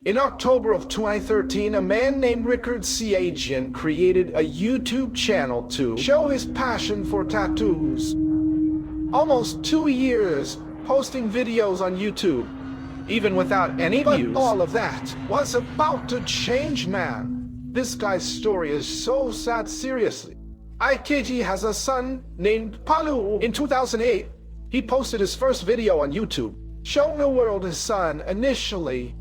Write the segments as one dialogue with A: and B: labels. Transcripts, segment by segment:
A: In October of 2013, a man named Rickard Siagian created a YouTube channel to show his passion for tattoos. Almost 2 years posting videos on YouTube, even without any views. But all of that was about to change, man. This guy's story is so sad, seriously. Anki has a son named Palu. In 2008, he posted his first video on YouTube, showing the world his son. Initially,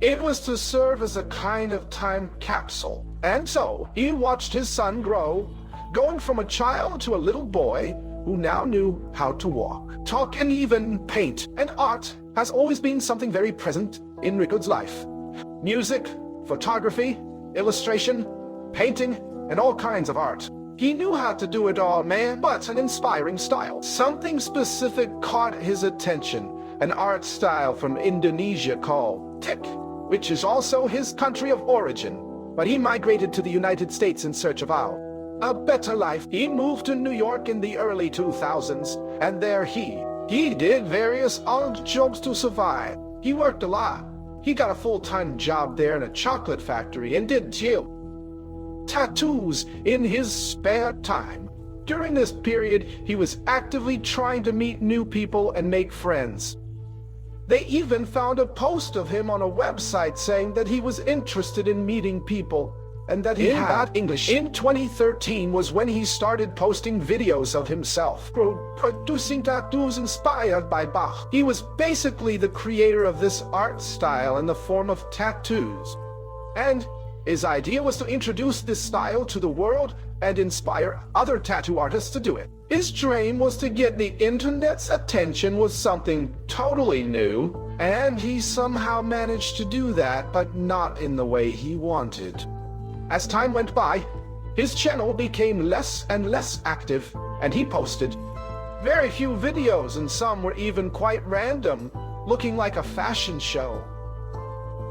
A: it was to serve as a kind of time capsule. And so, he watched his son grow, going from a child to a little boy who now knew how to walk, talk, and even paint. And art has always been something very present in Rickard's life. Music, photography, illustration, painting, and all kinds of art. He knew how to do it all, man, but an inspiring style. Something specific caught his attention, an art style from Indonesia called Tik, which is also his country of origin. But he migrated to the United States in search of a better life. He moved to New York in the early 2000s, and there he did various odd jobs to survive. He worked a lot. He got a full-time job there in a chocolate factory and did tattoos in his spare time. During this period, he was actively trying to meet new people and make friends. They even found a post of him on a website saying that he was interested in meeting people and that he had English. In 2013 was when he started posting videos of himself producing tattoos inspired by Bach. He was basically the creator of this art style in the form of tattoos. And his idea was to introduce this style to the world and inspire other tattoo artists to do it. His dream was to get the internet's attention with something totally new, and he somehow managed to do that, but not in the way he wanted. As time went by, his channel became less and less active, and he posted very few videos, and some were even quite random, looking like a fashion show.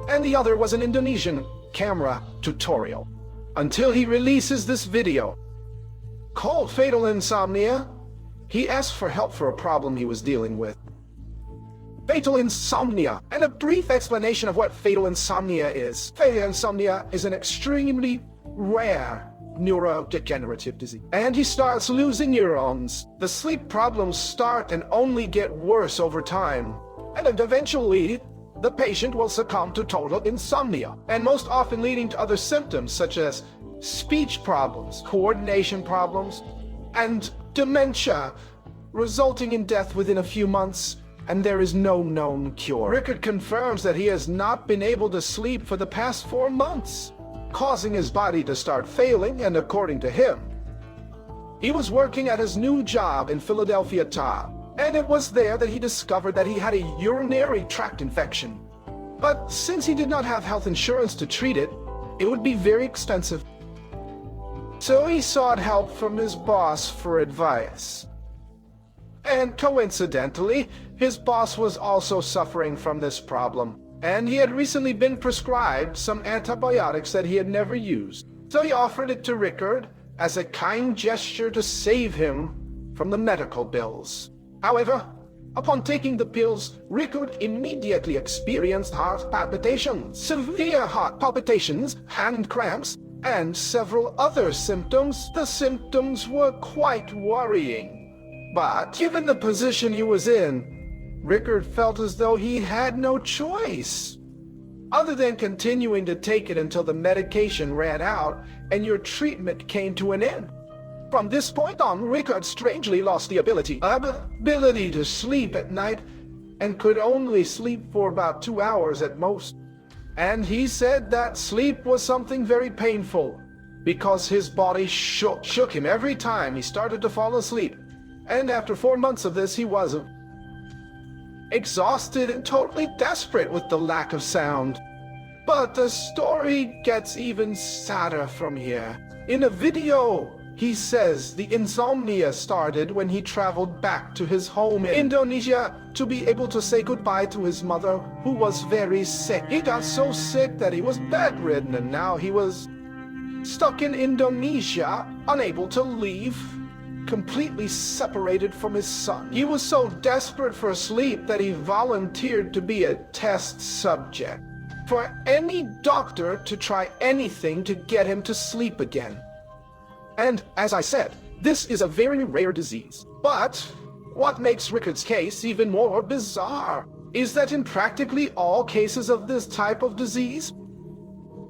A: And the other was an Indonesian camera tutorial, until he releases this video called Fatal Insomnia. He asked for help for a problem he was dealing with. Fatal insomnia, and a brief explanation of what fatal insomnia is. Fatal insomnia is an extremely rare neurodegenerative disease, and he starts losing neurons. The sleep problems start and only get worse over time, and eventually the patient will succumb to total insomnia, and most often leading to other symptoms such as speech problems, coordination problems, and dementia, resulting in death within a few months, and there is no known cure. Rickard confirms that he has not been able to sleep for the past 4 months, causing his body to start failing, and according to him, he was working at his new job in Philadelphia, and it was there that he discovered that he had a urinary tract infection. But since he did not have health insurance to treat it, it would be very expensive. So he sought help from his boss for advice. And coincidentally, his boss was also suffering from this problem, and he had recently been prescribed some antibiotics that he had never used. So he offered it to Rickard as a kind gesture to save him from the medical bills. However, upon taking the pills, Rickard immediately experienced heart palpitations, severe heart palpitations, hand cramps, and several other symptoms. The symptoms were quite worrying. But given the position he was in, Rickard felt as though he had no choice other than continuing to take it until the medication ran out and your treatment came to an end. From this point on, Rickard strangely lost the ability to sleep at night and could only sleep for about 2 hours at most. And he said that sleep was something very painful because his body shook him every time he started to fall asleep. And after 4 months of this, he was exhausted and totally desperate with the lack of sound. But the story gets even sadder from here. In a video, he says the insomnia started when he traveled back to his home in Indonesia to be able to say goodbye to his mother, who was very sick. He got so sick that he was bedridden, and now he was stuck in Indonesia, unable to leave, completely separated from his son. He was so desperate for sleep that he volunteered to be a test subject. for any doctor to try anything to get him to sleep again. And as I said, this is a very rare disease. But what makes Rickard's case even more bizarre is that in practically all cases of this type of disease,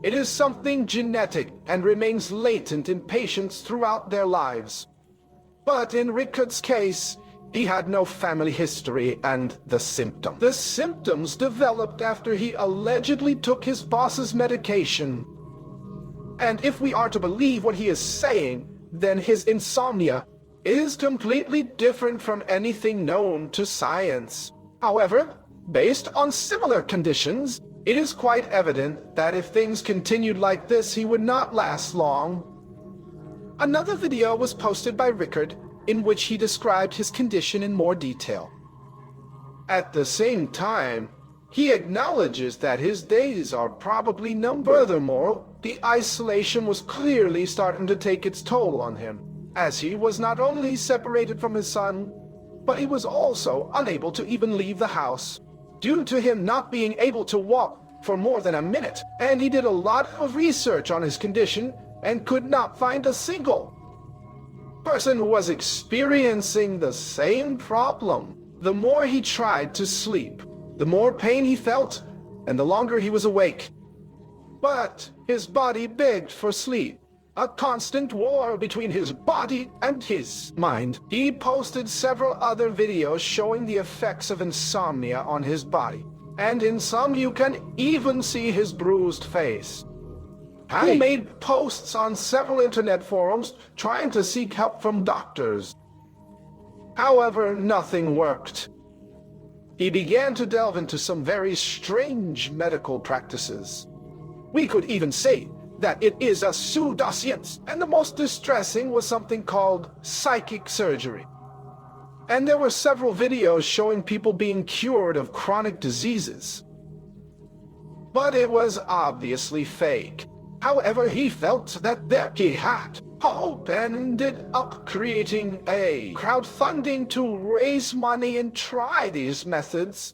A: it is something genetic and remains latent in patients throughout their lives. But in Rickard's case, he had no family history and the symptoms developed after he allegedly took his boss's medication. And if we are to believe what he is saying, then his insomnia is completely different from anything known to science. However, based on similar conditions, it is quite evident that if things continued like this, he would not last long. Another video was posted by Rickard in which he described his condition in more detail. At the same time, he acknowledges that his days are probably numbered. Furthermore, the isolation was clearly starting to take its toll on him, as he was not only separated from his son, but he was also unable to even leave the house, due to him not being able to walk for more than a minute. And he did a lot of research on his condition and could not find a single person who was experiencing the same problem. The more he tried to sleep, the more pain he felt, and the longer he was awake. But his body begged for sleep, a constant war between his body and his mind. He posted several other videos showing the effects of insomnia on his body, and in some you can even see his bruised face. He made posts on several internet forums trying to seek help from doctors. However, nothing worked. He began to delve into some very strange medical practices. We could even say that it is a pseudoscience, and the most distressing was something called psychic surgery. And there were several videos showing people being cured of chronic diseases. But it was obviously fake. However, he felt that there he had hope and ended up creating a crowdfunding to raise money and try these methods.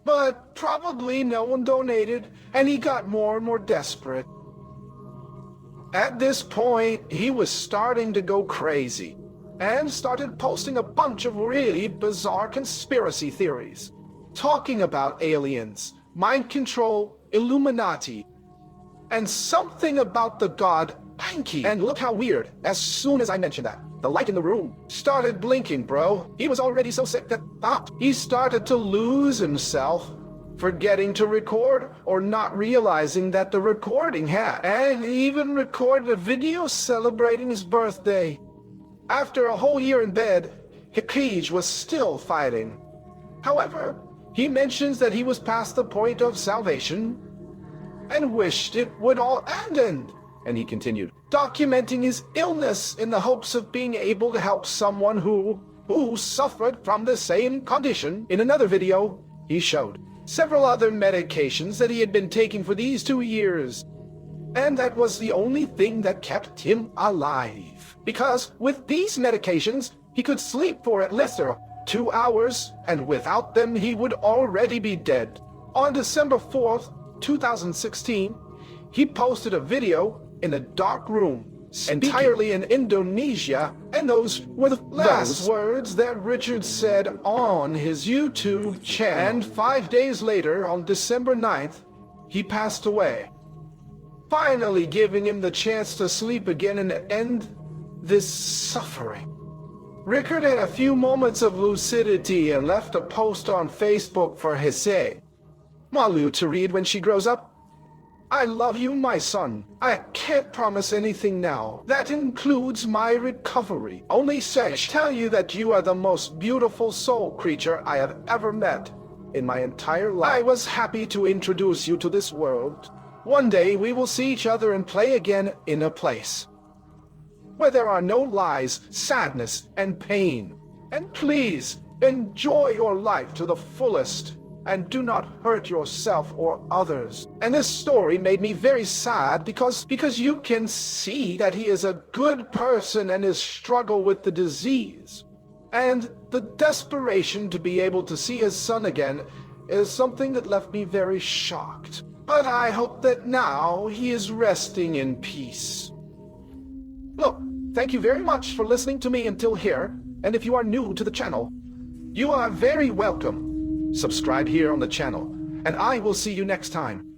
A: But probably no one donated, and he got more and more desperate. At this point, he was starting to go crazy, and started posting a bunch of really bizarre conspiracy theories, talking about aliens, mind control, Illuminati, and something about the god Anki. And look how weird, as soon as I mentioned that, the light in the room started blinking, bro. He was already so sick that he started to lose himself, forgetting to record or not realizing that the recording had. And he even recorded a video celebrating his birthday. After a whole year in bed, Rickard was still fighting. However, he mentions that he was past the point of salvation and wished it would all end. And he continued, documenting his illness in the hopes of being able to help someone who suffered from the same condition. In another video, he showed several other medications that he had been taking for these 2 years. And that was the only thing that kept him alive. Because with these medications, he could sleep for at least 2 hours, and without them he would already be dead. On December 4th, 2016, he posted a video in a dark room, entirely in Indonesia, and those were the last words that Rickard said on his YouTube channel. And 5 days later, on December 9th, he passed away, finally giving him the chance to sleep again and end this suffering. Rickard had a few moments of lucidity and left a post on Facebook for Hesse Malu to read when she grows up. I love you, my son. I can't promise anything now. That includes my recovery. Only say, tell you that you are the most beautiful soul creature I have ever met in my entire life. I was happy to introduce you to this world. One day we will see each other and play again in a place where there are no lies, sadness, and pain. And please, enjoy your life to the fullest, and do not hurt yourself or others. And this story made me very sad because you can see that he is a good person and his struggle with the disease, and the desperation to be able to see his son again, is something that left me very shocked. But I hope that now he is resting in peace. Look, thank you very much for listening to me until here, and if you are new to the channel, you are very welcome. Subscribe here on the channel, and I will see you next time.